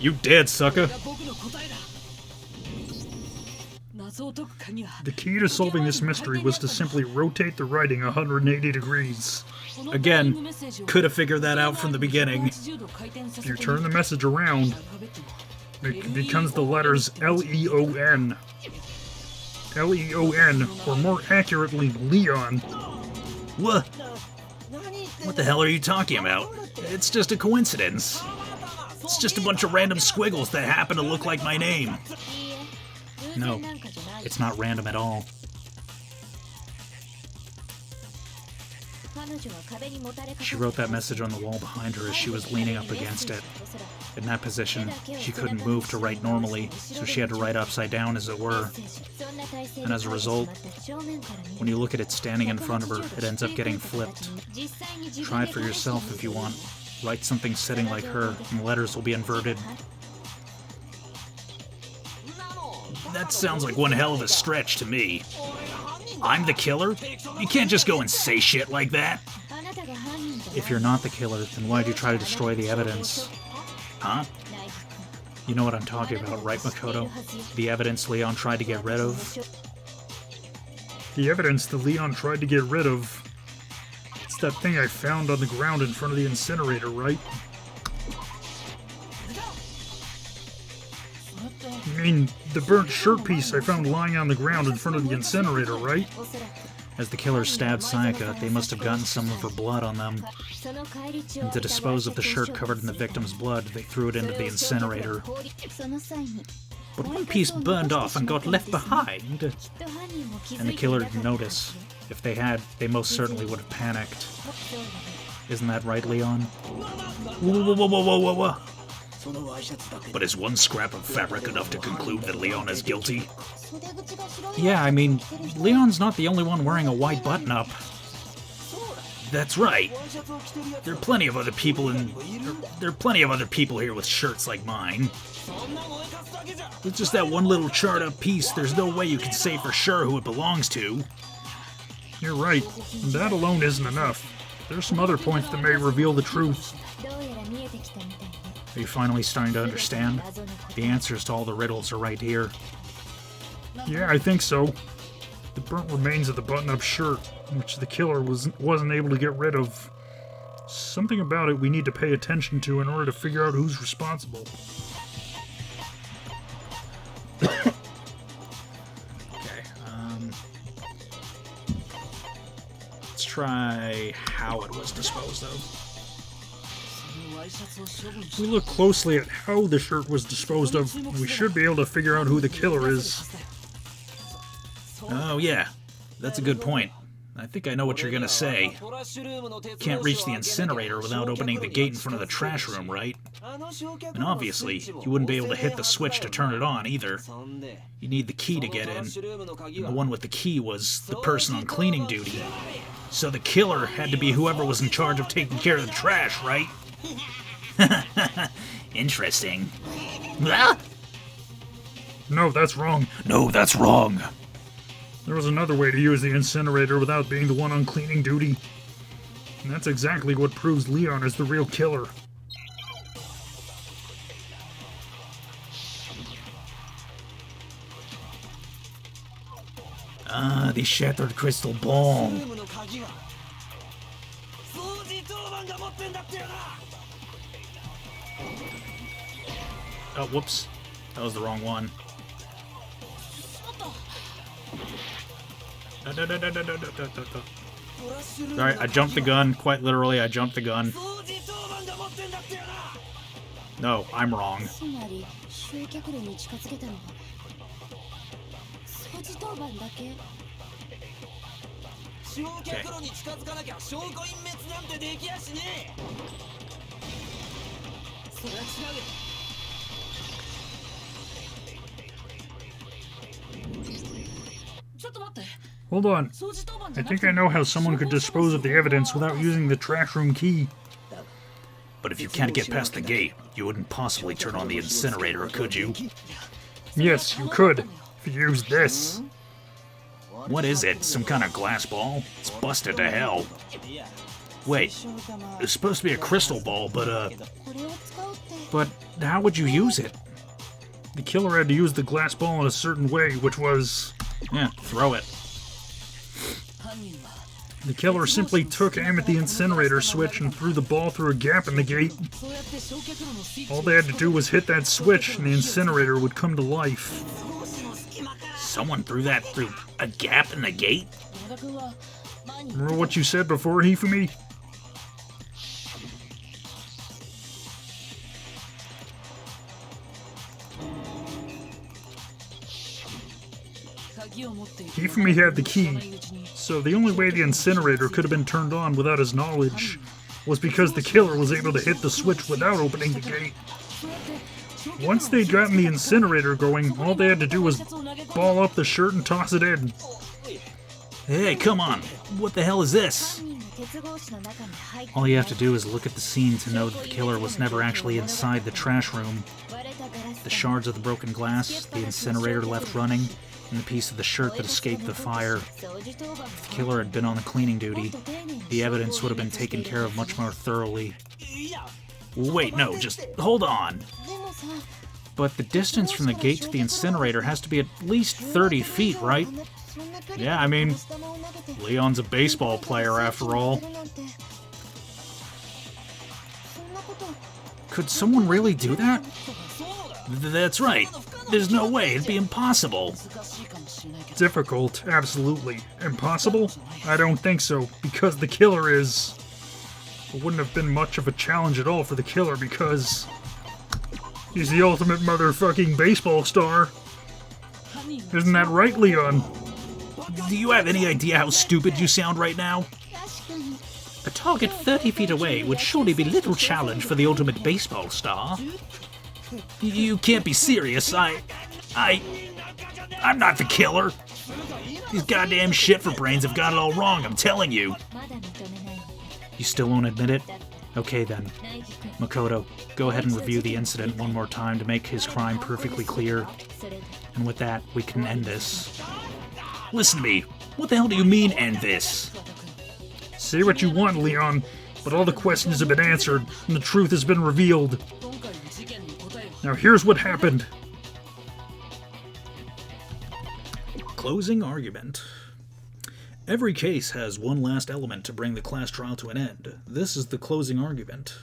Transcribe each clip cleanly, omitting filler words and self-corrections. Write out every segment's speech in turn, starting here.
You dead, sucker. The key to solving this mystery was to simply rotate the writing 180 degrees. Again, could have figured that out from the beginning. If you turn the message around, it becomes the letters L-E-O-N. L-E-O-N, or more accurately, Leon. What? What the hell are you talking about? It's just a coincidence. It's just a bunch of random squiggles that happen to look like my name. No, it's not random at all. She wrote that message on the wall behind her as she was leaning up against it. In that position, she couldn't move to write normally, so she had to write upside down, as it were. And as a result, when you look at it standing in front of her, it ends up getting flipped. Try it for yourself if you want. Write something sitting like her, and the letters will be inverted. That sounds like one hell of a stretch to me. I'm the killer? You can't just go and say shit like that. If you're not the killer, then why'd you try to destroy the evidence? Huh? You know what I'm talking about, right, Makoto? The evidence Leon tried to get rid of? The evidence that Leon tried to get rid of? It's that thing I found on the ground in front of the incinerator, right? I mean, the burnt shirt piece I found lying on the ground in front of the incinerator, right? As the killer stabbed Sayaka, they must have gotten some of her blood on them. And to dispose of the shirt covered in the victim's blood, they threw it into the incinerator. But one piece burned off and got left behind. And the killer didn't notice. If they had, they most certainly would have panicked. Isn't that right, Leon? Whoa, whoa, whoa, whoa, whoa, whoa. But is one scrap of fabric enough to conclude that Leon is guilty? Yeah, I mean, Leon's not the only one wearing a white button-up. That's right. There are plenty of other people here with shirts like mine. With just that one little charred-up piece, there's no way you can say for sure who it belongs to. You're right. That alone isn't enough. There's some other points that may reveal the truth. Are you finally starting to understand? The answers to all the riddles are right here. Yeah, I think so. The burnt remains of the button-up shirt, which the killer wasn't able to get rid of. Something about it we need to pay attention to in order to figure out who's responsible. Okay, let's try how it was disposed of. If we look closely at how the shirt was disposed of, we should be able to figure out who the killer is. Oh yeah, that's a good point. I think I know what you're gonna say. Can't reach the incinerator without opening the gate in front of the trash room, right? And obviously, you wouldn't be able to hit the switch to turn it on either. You need the key to get in. And the one with the key was the person on cleaning duty. So the killer had to be whoever was in charge of taking care of the trash, right? Interesting. No, that's wrong. No, that's wrong. There was another way to use the incinerator without being the one on cleaning duty. And that's exactly what proves Leon is the real killer. Ah, the shattered crystal ball. Oh, whoops. That was the wrong one. Sorry, I jumped the gun. Quite literally, I jumped the gun. No, I'm wrong. Okay. Hold on. I think I know how someone could dispose of the evidence without using the trash room key. But if you can't get past the gate, you wouldn't possibly turn on the incinerator, could you? Yes, you could. If you used this. What is it? Some kind of glass ball? It's busted to hell. Wait, it's supposed to be a crystal ball, but how would you use it? The killer had to use the glass ball in a certain way, which was... Yeah, throw it. The killer simply took aim at the incinerator switch and threw the ball through a gap in the gate. All they had to do was hit that switch and the incinerator would come to life. Someone threw that through a gap in the gate? Remember what you said before, Hifumi? Hifumi had the key, so the only way the incinerator could have been turned on without his knowledge was because the killer was able to hit the switch without opening the gate. Once they'd gotten the incinerator going, all they had to do was ball up the shirt and toss it in. Hey, come on! What the hell is this? All you have to do is look at the scene to know that the killer was never actually inside the trash room. The shards of the broken glass, the incinerator left running, and the piece of the shirt that escaped the fire. If the killer had been on the cleaning duty, the evidence would have been taken care of much more thoroughly. Wait, no, just hold on. But the distance from the gate to the incinerator has to be at least 30 feet, right? Yeah, I mean, Leon's a baseball player after all. Could someone really do that? That's right. There's no way. It'd be impossible. Difficult, absolutely. Impossible? I don't think so, because the killer is... It wouldn't have been much of a challenge at all for the killer, because... he's the ultimate motherfucking baseball star. Isn't that right, Leon? Do you have any idea how stupid you sound right now? A target 30 feet away would surely be little challenge for the ultimate baseball star. You can't be serious. I'm not the killer. These goddamn shit for brains have got it all wrong, I'm telling you. You still won't admit it? Okay then. Makoto, go ahead and review the incident one more time to make his crime perfectly clear. And with that, we can end this. Listen to me. What the hell do you mean, end this? Say what you want, Leon, but all the questions have been answered, and the truth has been revealed. Now here's what happened. Closing argument. Every case has one last element to bring the class trial to an end. This is the closing argument.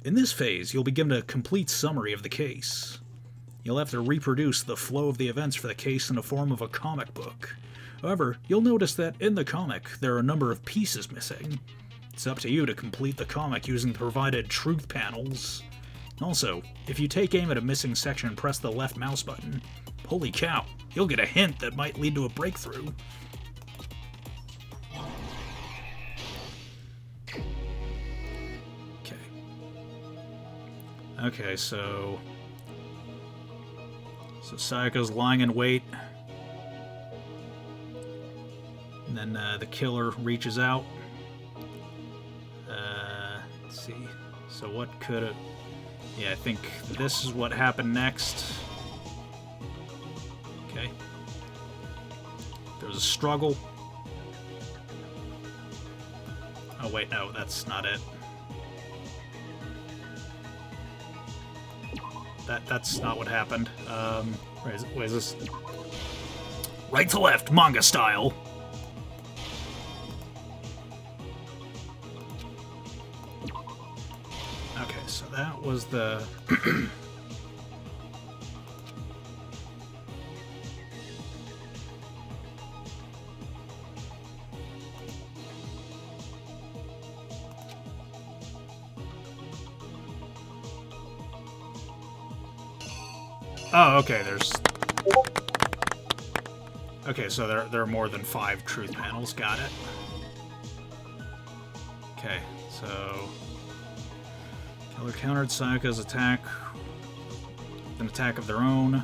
In this phase, you'll be given a complete summary of the case. You'll have to reproduce the flow of the events for the case in the form of a comic book. However, you'll notice that in the comic, there are a number of pieces missing. It's up to you to complete the comic using the provided truth panels. Also, if you take aim at a missing section and press the left mouse button, holy cow, you'll get a hint that might lead to a breakthrough. Okay, so Sayaka's lying in wait. And then the killer reaches out. Let's see. So what could it... Yeah, I think this is what happened next. Okay. There was a struggle. Oh wait, no, that's not it. That's not what happened. Where is this? Right to left, manga style. Okay, so that was the... Oh, okay, there's... Okay, so there are more than 5 truth panels, got it. Okay, so... Killer countered Sayaka's attack with an attack of their own.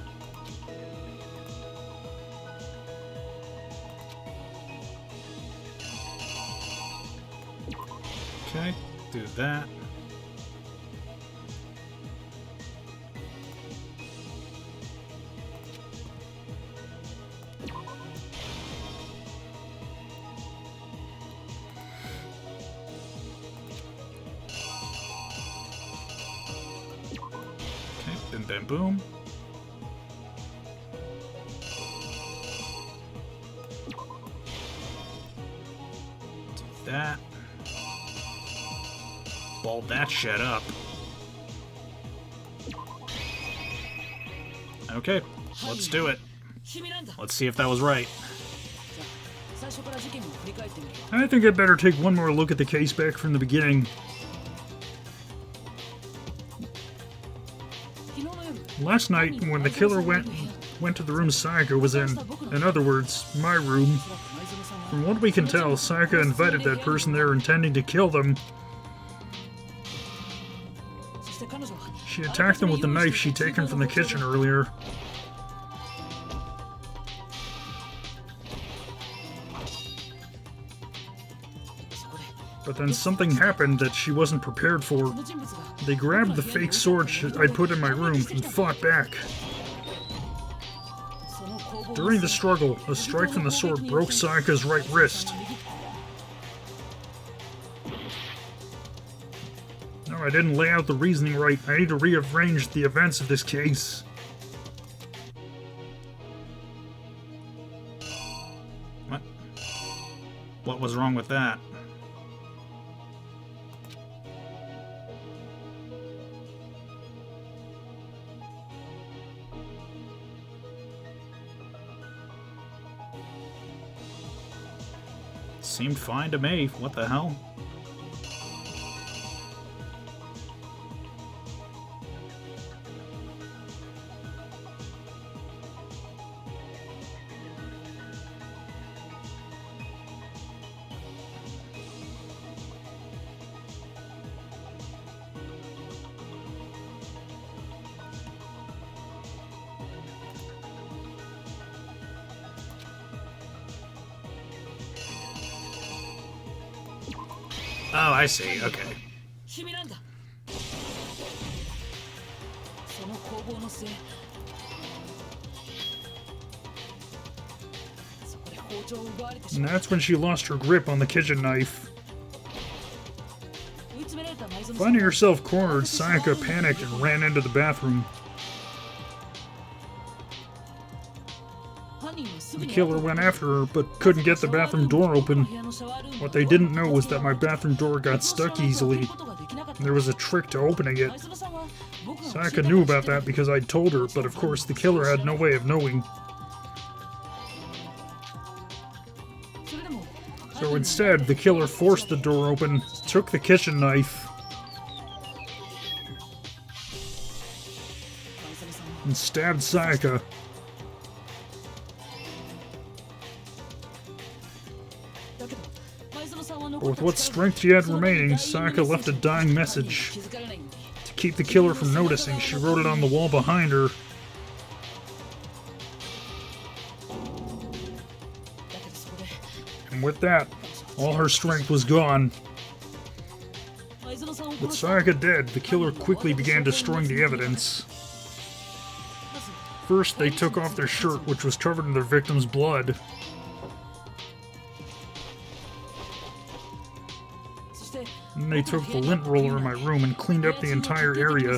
Okay, do that. Boom, boom, boom. Do that. Ball that shit up. Okay, let's do it. Let's see if that was right. I think I'd better take one more look at the case back from the beginning. Last night, when the killer went to the room Sayaka was in other words, my room, from what we can tell, Sayaka invited that person there intending to kill them. She attacked them with the knife she'd taken from the kitchen earlier. But then something happened that she wasn't prepared for. They grabbed the fake sword I'd put in my room and fought back. During the struggle, a strike from the sword broke Sayaka's right wrist. No, I didn't lay out the reasoning right. I need to rearrange the events of this case. What? What was wrong with that? Seemed fine to me. What the hell? Oh, I see. Okay. And that's when she lost her grip on the kitchen knife. Finding herself cornered, Sayaka panicked and ran into the bathroom. The killer went after her, but couldn't get the bathroom door open. What they didn't know was that my bathroom door got stuck easily, and there was a trick to opening it. Sayaka knew about that because I'd told her, but of course the killer had no way of knowing. So instead, the killer forced the door open, took the kitchen knife, and stabbed Sayaka. But with what strength she had remaining, Sayaka left a dying message. To keep the killer from noticing, she wrote it on the wall behind her. And with that, all her strength was gone. With Sayaka dead, the killer quickly began destroying the evidence. First, they took off their shirt, which was covered in their victim's blood. And they took the lint roller in my room and cleaned up the entire area.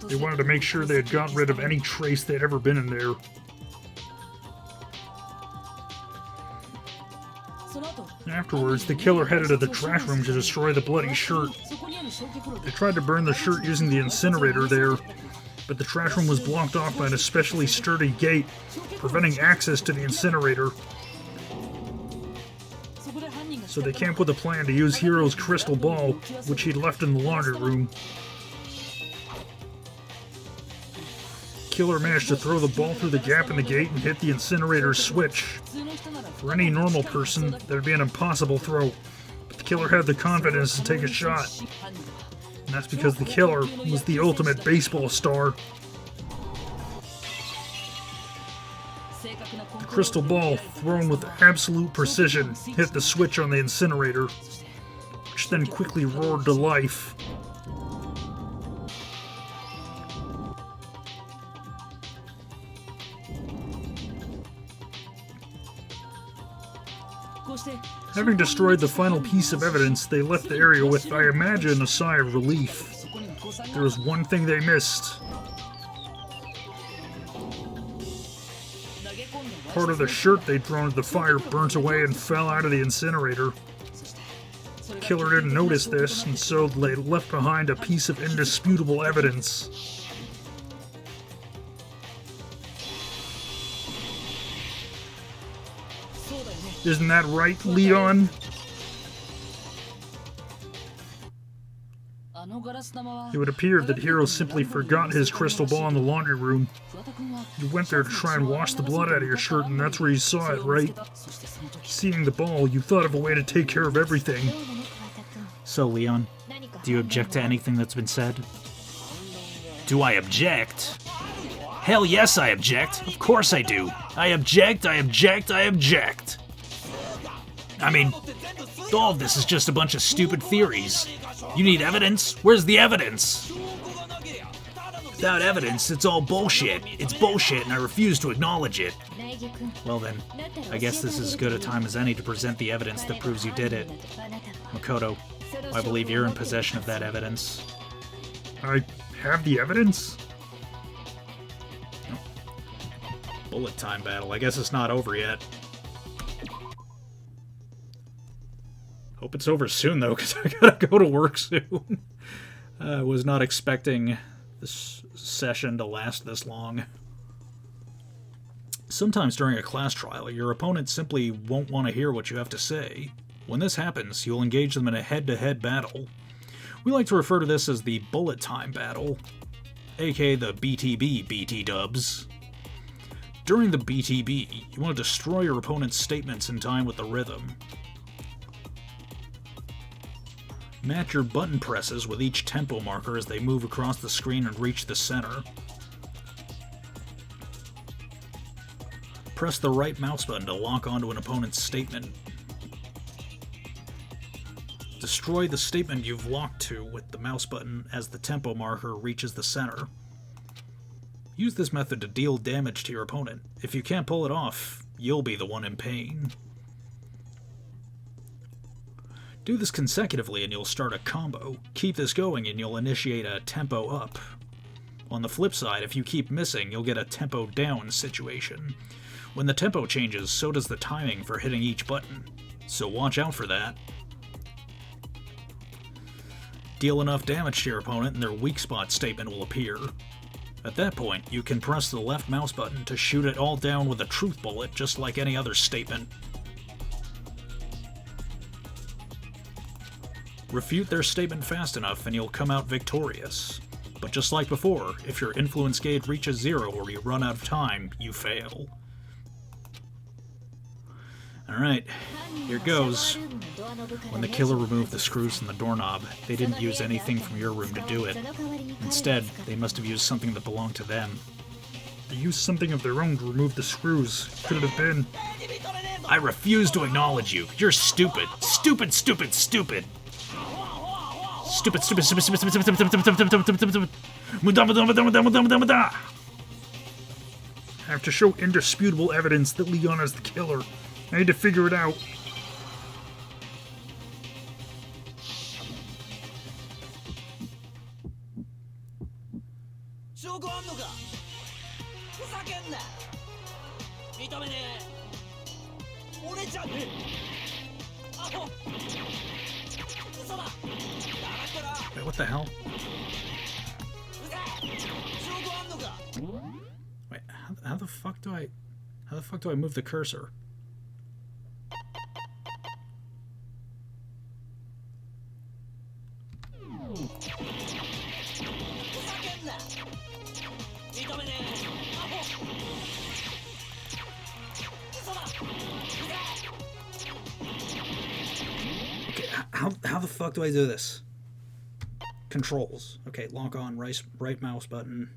They wanted to make sure they had got rid of any trace they'd ever been in there. Afterwards, the killer headed to the trash room to destroy the bloody shirt. They tried to burn the shirt using the incinerator there, but the trash room was blocked off by an especially sturdy gate, preventing access to the incinerator. So they came up with a plan to use Hiro's crystal ball, which he'd left in the laundry room. Killer managed to throw the ball through the gap in the gate and hit the incinerator's switch. For any normal person, that'd be an impossible throw, but the killer had the confidence to take a shot. And that's because the killer was the ultimate baseball star. The crystal ball, thrown with absolute precision, hit the switch on the incinerator, which then quickly roared to life. Having destroyed the final piece of evidence, they left the area with, I imagine, a sigh of relief. There was one thing they missed. Part of the shirt they'd thrown into the fire burnt away and fell out of the incinerator. The killer didn't notice this, and so they left behind a piece of indisputable evidence. Isn't that right, Leon? It would appear that Hiro simply forgot his crystal ball in the laundry room. You went there to try and wash the blood out of your shirt, and that's where you saw it, right? Seeing the ball, you thought of a way to take care of everything. So, Leon, do you object to anything that's been said? Do I object? Hell yes, I object. Of course I do. I object, I object, I object. I mean, all of this is just a bunch of stupid theories. You need evidence? Where's the evidence? Without evidence, it's all bullshit. It's bullshit, and I refuse to acknowledge it. Well then, I guess this is as good a time as any to present the evidence that proves you did it. Makoto, I believe you're in possession of that evidence. I have the evidence? Bullet time battle. I guess it's not over yet. Hope it's over soon, though, because I gotta go to work soon. I was not expecting this session to last this long. Sometimes during a class trial, your opponent simply won't want to hear what you have to say. When this happens, you'll engage them in a head-to-head battle. We like to refer to this as the bullet time battle, aka the BTB BT dubs. During the BTB, you want to destroy your opponent's statements in time with the rhythm. Match your button presses with each tempo marker as they move across the screen and reach the center. Press the right mouse button to lock onto an opponent's statement. Destroy the statement you've locked to with the mouse button as the tempo marker reaches the center. Use this method to deal damage to your opponent. If you can't pull it off, you'll be the one in pain. Do this consecutively and you'll start a combo. Keep this going and you'll initiate a tempo up. On the flip side, if you keep missing, you'll get a tempo down situation. When the tempo changes, so does the timing for hitting each button. So watch out for that. Deal enough damage to your opponent and their weak spot statement will appear. At that point, you can press the left mouse button to shoot it all down with a truth bullet, just like any other statement. Refute their statement fast enough and you'll come out victorious. But just like before, if your influence gauge reaches 0 or you run out of time, you fail. Alright, here goes. When the killer removed the screws from the doorknob, they didn't use anything from your room to do it. Instead, they must have used something that belonged to them. They used something of their own to remove the screws. Could it have been? I refuse to acknowledge you. You're stupid. Stupid, stupid, stupid. Stupid, stupid, stupid, stupid, stupid, stupid, stupid, stupid, stupid, stupid, stupid. I have to show indisputable evidence that Leon is the killer. I need to figure it out. Wait, what the hell? Wait, how the fuck do I move the cursor? Okay, how the fuck do I do this? Controls. Okay, lock on, right mouse button.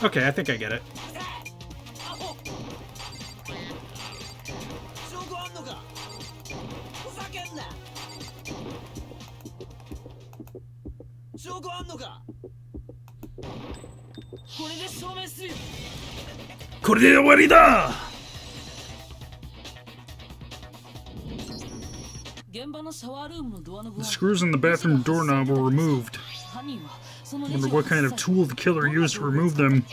Okay, I think I get it. The screws in the bathroom doorknob were removed. Wonder what kind of tool the killer used to remove them.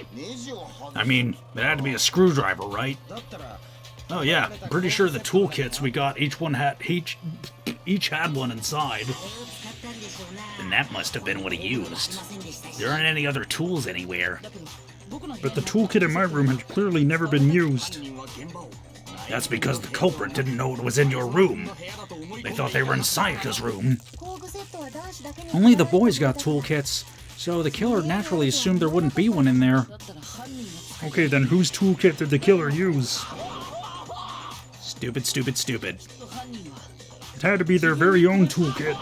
I mean, it had to be a screwdriver, right? Oh yeah, I'm pretty sure the toolkits we got, each had one inside. And that must have been what he used. There aren't any other tools anywhere. But the toolkit in my room had clearly never been used. That's because the culprit didn't know it was in your room. They thought they were in Sayaka's room. Only the boys got toolkits, so the killer naturally assumed there wouldn't be one in there. Okay, then whose toolkit did the killer use? Stupid, stupid, stupid. It had to be their very own toolkit.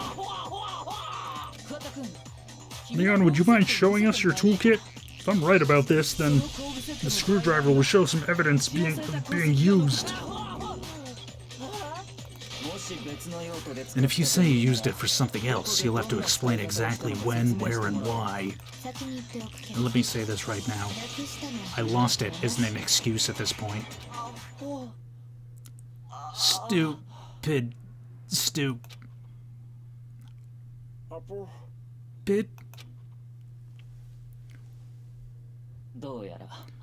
Leon, would you mind showing us your toolkit? If I'm right about this, then the screwdriver will show some evidence being used. And if you say you used it for something else, you'll have to explain exactly when, where, and why. And let me say this right now. I lost it isn't an excuse at this point. Stupid.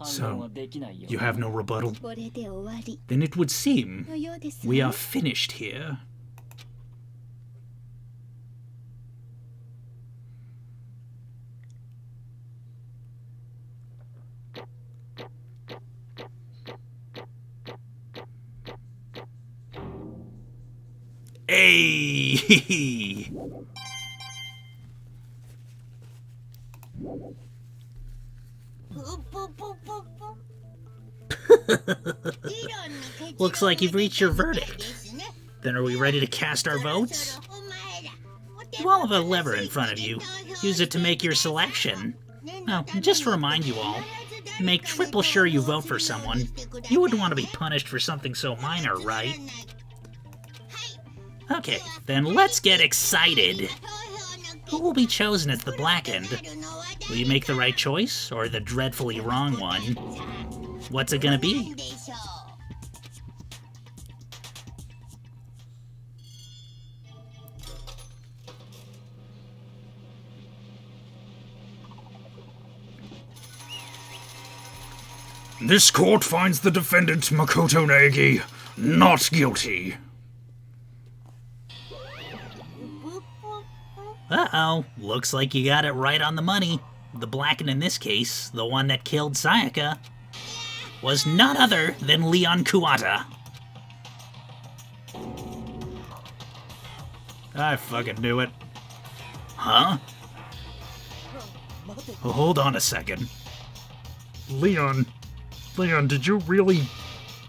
So, you have no rebuttal? Then it would seem we are finished here. Hey! Looks like you've reached your verdict. Then are we ready to cast our votes? You all have a lever in front of you. Use it to make your selection. Now, just to remind you all, make triple sure you vote for someone. You wouldn't want to be punished for something so minor, right? Okay, then let's get excited. Who will be chosen as the Blackened? Will you make the right choice, or the dreadfully wrong one? What's it gonna be? This court finds the defendant, Makoto Nagi, not guilty. Uh-oh, looks like you got it right on the money. The Blackened in this case, the one that killed Sayaka, was none other than Leon Kuwata. I fucking knew it. Huh? Oh, hold on a second. Leon, did you really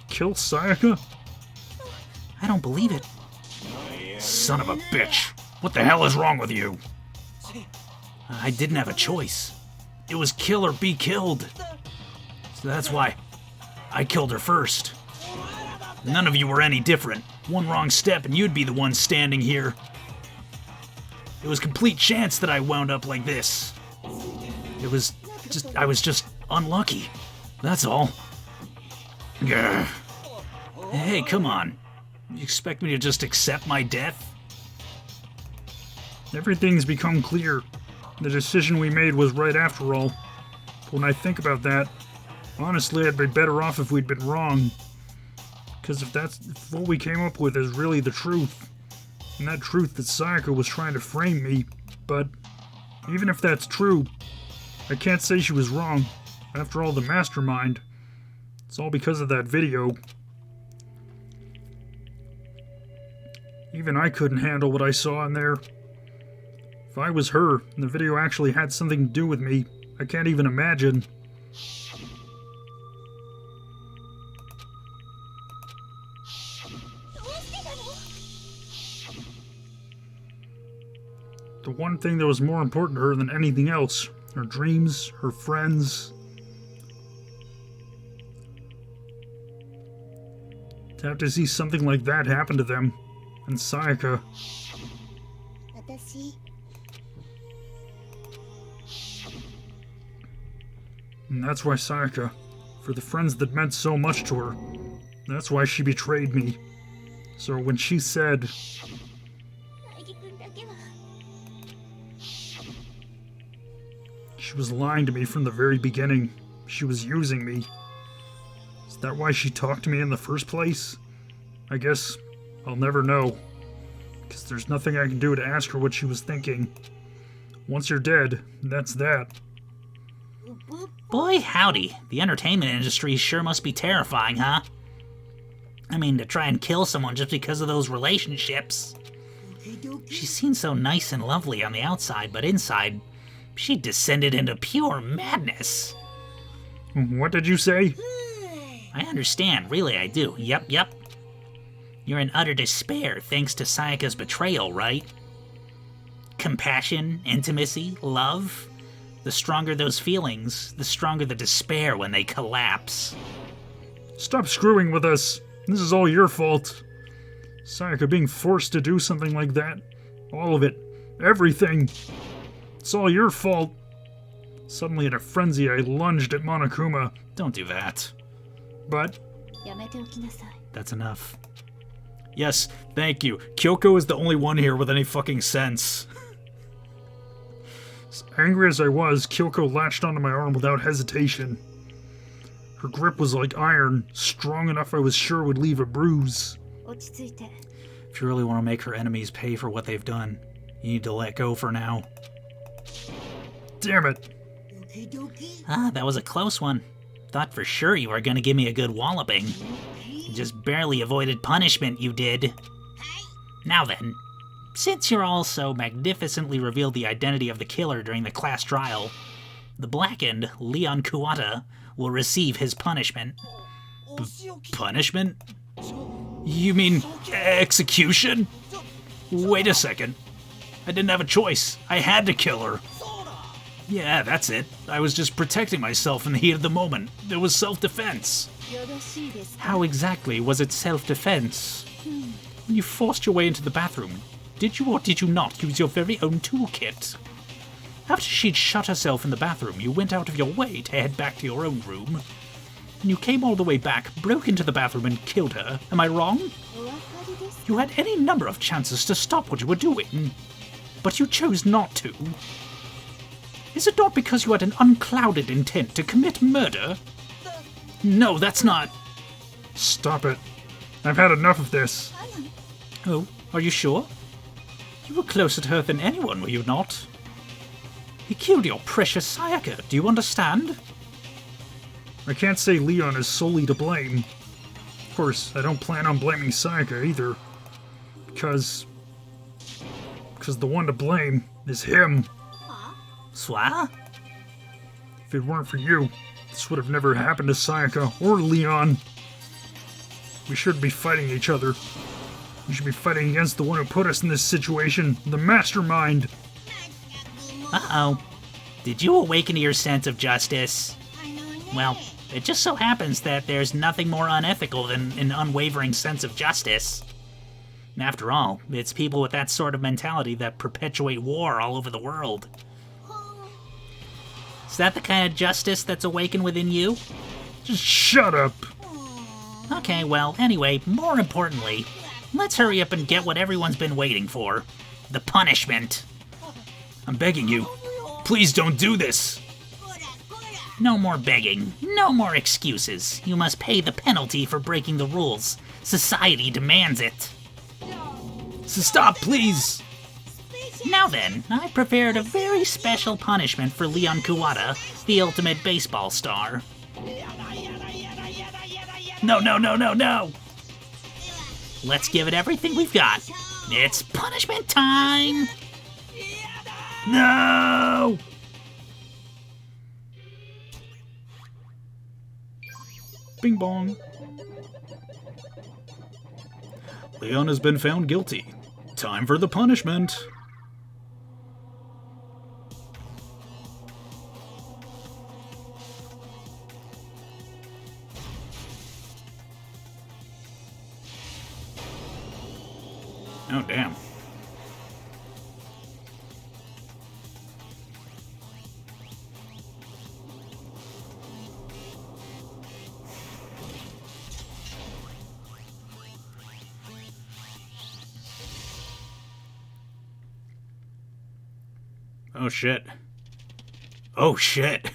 kill Sayaka? I don't believe it. Son of a bitch. What the hell is wrong with you? I didn't have a choice. It was kill or be killed. So that's why I killed her first. None of you were any different. One wrong step and you'd be the one standing here. It was complete chance that I wound up like this. I was just unlucky. That's all. Gah. Hey, come on. You expect me to just accept my death? Everything's become clear. The decision we made was right after all. But when I think about that, honestly, I'd be better off if we'd been wrong. Because if what we came up with is really the truth, and that truth that Sayaka was trying to frame me, but even if that's true, I can't say she was wrong. After all, the mastermind. It's all because of that video. Even I couldn't handle what I saw in there. If I was her, and the video actually had something to do with me, I can't even imagine. The one thing that was more important to her than anything else, her dreams, her friends, To have to see something like that happen to them. And Sayaka. And that's why Sayaka, for the friends that meant so much to her, that's why she betrayed me. So when she said, she was lying to me from the very beginning. She was using me. Is that why she talked to me in the first place? I guess I'll never know. Because there's nothing I can do to ask her what she was thinking. Once you're dead, that's that. Boy, howdy. The entertainment industry sure must be terrifying, huh? I mean, to try and kill someone just because of those relationships. She seemed so nice and lovely on the outside, but inside, she descended into pure madness. What did you say? I understand, really I do. Yep. You're in utter despair thanks to Sayaka's betrayal, right? Compassion, intimacy, love. The stronger those feelings, the stronger the despair when they collapse. Stop screwing with us. This is all your fault. Sayaka being forced to do something like that. All of it. Everything. It's all your fault. Suddenly in a frenzy, I lunged at Monokuma. Don't do that. But That's enough. Yes, thank you. Kyoko is the only one here with any fucking sense. as angry as I was, Kyoko latched onto my arm without hesitation. Her grip was like iron, strong enough I was sure would leave a bruise. If you really want to make her enemies pay for what they've done, you need to let go for now. Damn it. Ah, that was a close one. Thought for sure you were gonna give me a good walloping. You just barely avoided punishment, you did. Now then, since you're all so magnificently revealed the identity of the killer during the class trial, the blackened Leon Kuwata will receive his punishment. Punishment? You mean execution? Wait a second. I didn't have a choice. I had to kill her. Yeah, that's it. I was just protecting myself in the heat of the moment. It was self-defense. How exactly was it self-defense? When you forced your way into the bathroom, did you or did you not use your very own toolkit? After she'd shut herself in the bathroom, you went out of your way to head back to your own room. And you came all the way back, broke into the bathroom and killed her. Am I wrong? You had any number of chances to stop what you were doing, but you chose not to. Is it not because you had an unclouded intent to commit murder? No, that's not... Stop it. I've had enough of this. Oh, are you sure? You were closer to her than anyone, were you not? He killed your precious Sayaka, do you understand? I can't say Leon is solely to blame. Of course, I don't plan on blaming Sayaka either. Because the one to blame is him. Swa? If it weren't for you, this would have never happened to Sayaka or Leon. We shouldn't be fighting each other. We should be fighting against the one who put us in this situation, the mastermind. Uh-oh. Did you awaken to your sense of justice? Well, it just so happens that there's nothing more unethical than an unwavering sense of justice. And after all, it's people with that sort of mentality that perpetuate war all over the world. Is that the kind of justice that's awakened within you? Just shut up. Okay, well, anyway, more importantly, let's hurry up and get what everyone's been waiting for. The punishment. I'm begging you. Please don't do this. No more begging. No more excuses. You must pay the penalty for breaking the rules. Society demands it. So stop, please. Now then, I prepared a very special punishment for Leon Kuwata, the ultimate baseball star. No, no, no, no, no. Let's give it everything we've got. It's punishment time! No! Bing bong. Leon has been found guilty. Time for the punishment. Oh, damn. Oh, shit. Oh, shit.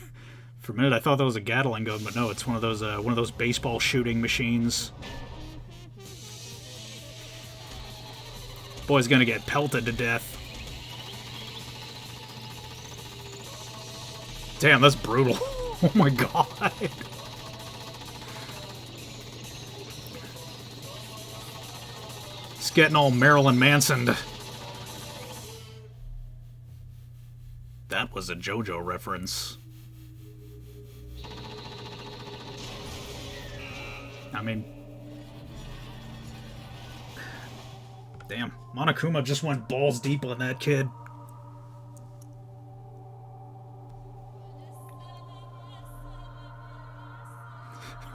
For a minute, I thought that was a Gatling gun, but no, it's one of those baseball shooting machines. Boy's gonna get pelted to death. Damn, that's brutal. Oh my god. It's getting all Marilyn Manson'd. That was a JoJo reference. I mean... Damn, Monokuma just went balls deep on that kid.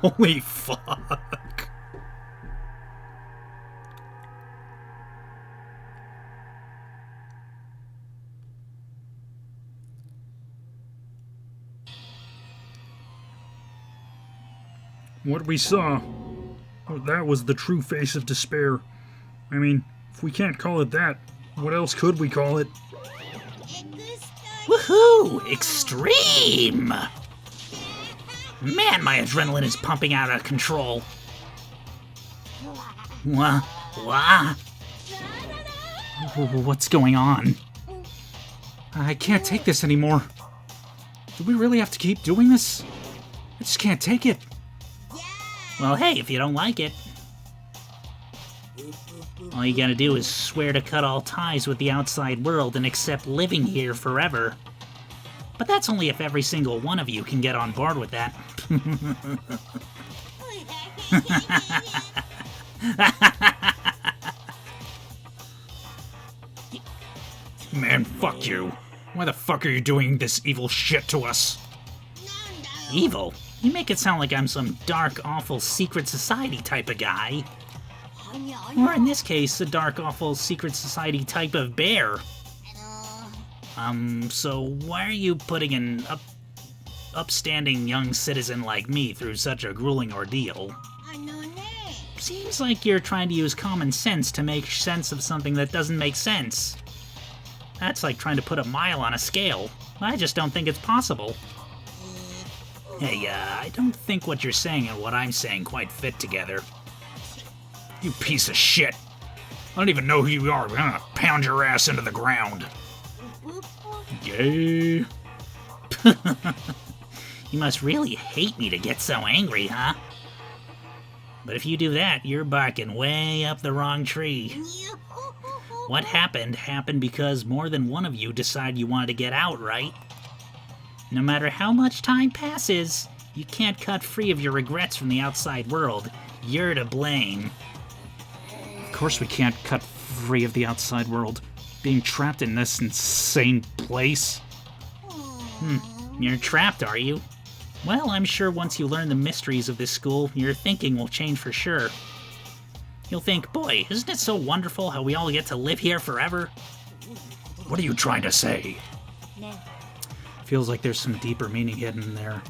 Holy fuck. What we saw, well, that was the true face of despair. I mean, if we can't call it that, what else could we call it? Woohoo! Extreme! Man, my adrenaline is pumping out of control. What's going on? I can't take this anymore. Do we really have to keep doing this? I just can't take it. Well, hey, if you don't like it, all you gotta do is swear to cut all ties with the outside world and accept living here forever. But that's only if every single one of you can get on board with that. Man, fuck you. Why the fuck are you doing this evil shit to us? Evil? You make it sound like I'm some dark, awful secret society type of guy. Or in this case, a dark, awful secret society type of bear. So why are you putting an upstanding young citizen like me through such a grueling ordeal? Seems like you're trying to use common sense to make sense of something that doesn't make sense. That's like trying to put a mile on a scale. I just don't think it's possible. Hey, I don't think what you're saying and what I'm saying quite fit together. You piece of shit. I don't even know who you are, but I'm gonna pound your ass into the ground. Yay. You must really hate me to get so angry, huh? But if you do that, you're barking way up the wrong tree. What happened because more than one of you decided you wanted to get out, right? No matter how much time passes, you can't cut free of your regrets from the outside world. You're to blame. Of course we can't cut free of the outside world. Being trapped in this insane place. You're trapped, are you? Well, I'm sure once you learn the mysteries of this school, your thinking will change for sure. You'll think, boy, isn't it so wonderful how we all get to live here forever? What are you trying to say? Feels like there's some deeper meaning hidden in there.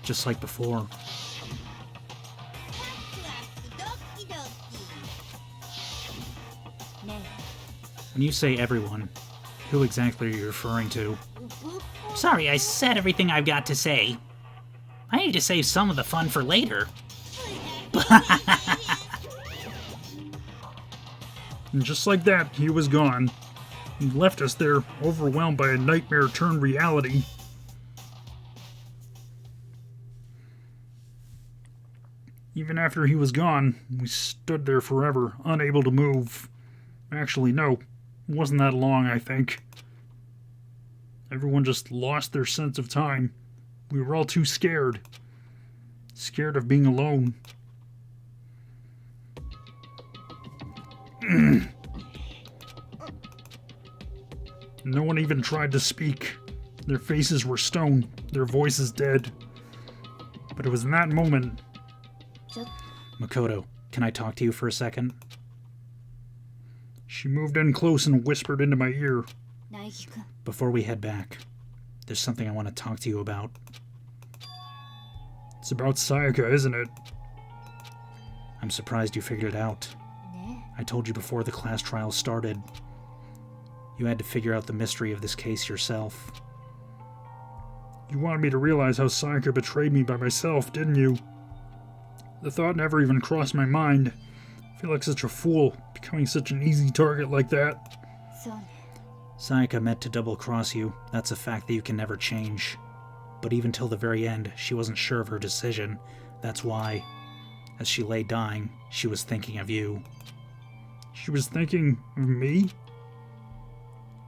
Just like before. When you say everyone, who exactly are you referring to? Sorry, I said everything I've got to say. I need to save some of the fun for later. And just like that, he was gone. He left us there, overwhelmed by a nightmare turned reality. Even after he was gone, we stood there forever, unable to move. Actually, no. It wasn't that long, I think. Everyone just lost their sense of time. We were all too scared. Scared of being alone. No one even tried to speak. Their faces were stone, their voices dead. But it was in that moment... Makoto, can I talk to you for a second? She moved in close and whispered into my ear. Before we head back, there's something I want to talk to you about. It's about Sayaka, isn't it? I'm surprised you figured it out. I told you before the class trial started. You had to figure out the mystery of this case yourself. You wanted me to realize how Sayaka betrayed me by myself, didn't you? The thought never even crossed my mind. I feel like such a fool, becoming such an easy target like that. Sayaka meant to double-cross you. That's a fact that you can never change. But even till the very end, she wasn't sure of her decision. That's why, as she lay dying, she was thinking of you. She was thinking of me?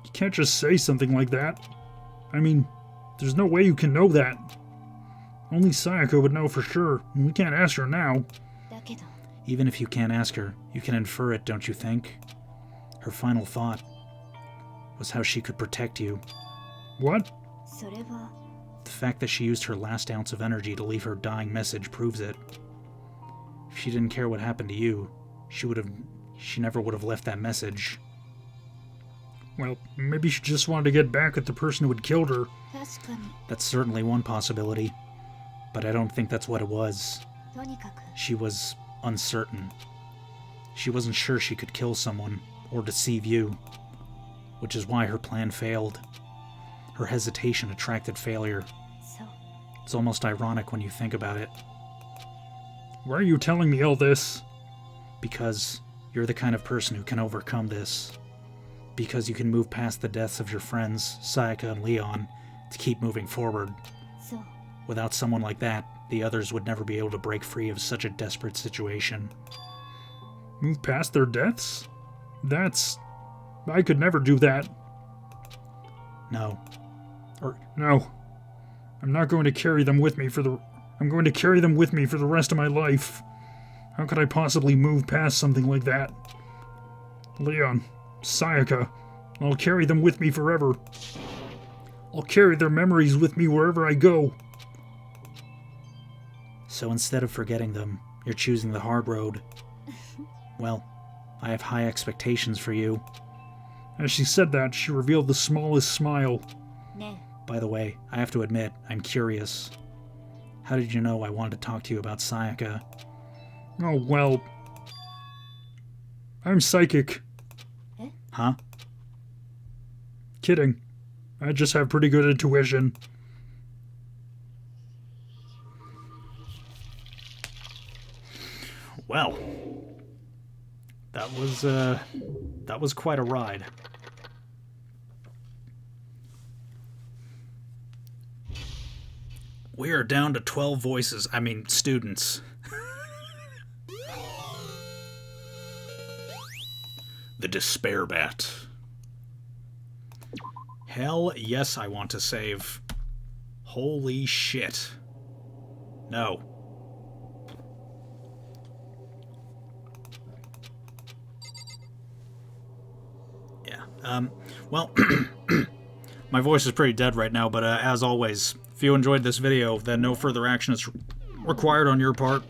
You can't just say something like that. I mean, there's no way you can know that. Only Sayaka would know for sure, and we can't ask her now. Even if you can't ask her, you can infer it, don't you think? Her final thought was how she could protect you. What? The fact that she used her last ounce of energy to leave her dying message proves it. If she didn't care what happened to you, she never would have left that message. Well, maybe she just wanted to get back at the person who had killed her. That's certainly one possibility, but I don't think that's what it was. She was uncertain. She wasn't sure she could kill someone or deceive you, which is why her plan failed. Her hesitation attracted failure. It's almost ironic when you think about it. Why are you telling me all this? Because you're the kind of person who can overcome this. Because you can move past the deaths of your friends, Sayaka and Leon, to keep moving forward. Without someone like that, the others would never be able to break free of such a desperate situation. Move past their deaths? I could never do that. No. No. I'm not going to carry them with me I'm going to carry them with me for the rest of my life. How could I possibly move past something like that? Leon, Sayaka, I'll carry them with me forever. I'll carry their memories with me wherever I go. So instead of forgetting them, you're choosing the hard road. Well, I have high expectations for you. As she said that, she revealed the smallest smile. By the way, I have to admit, I'm curious. How did you know I wanted to talk to you about Sayaka? Oh, well... I'm psychic. Huh? Kidding. I just have pretty good intuition. Well, that was quite a ride. We are down to 12 students. The Despair Bat. Hell yes, I want to save. Holy shit. No. Yeah, well, my voice is pretty dead right now, but as always, if you enjoyed this video, then no further action is required on your part.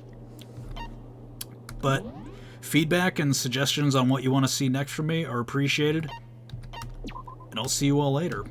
But feedback and suggestions on what you want to see next from me are appreciated. And I'll see you all later.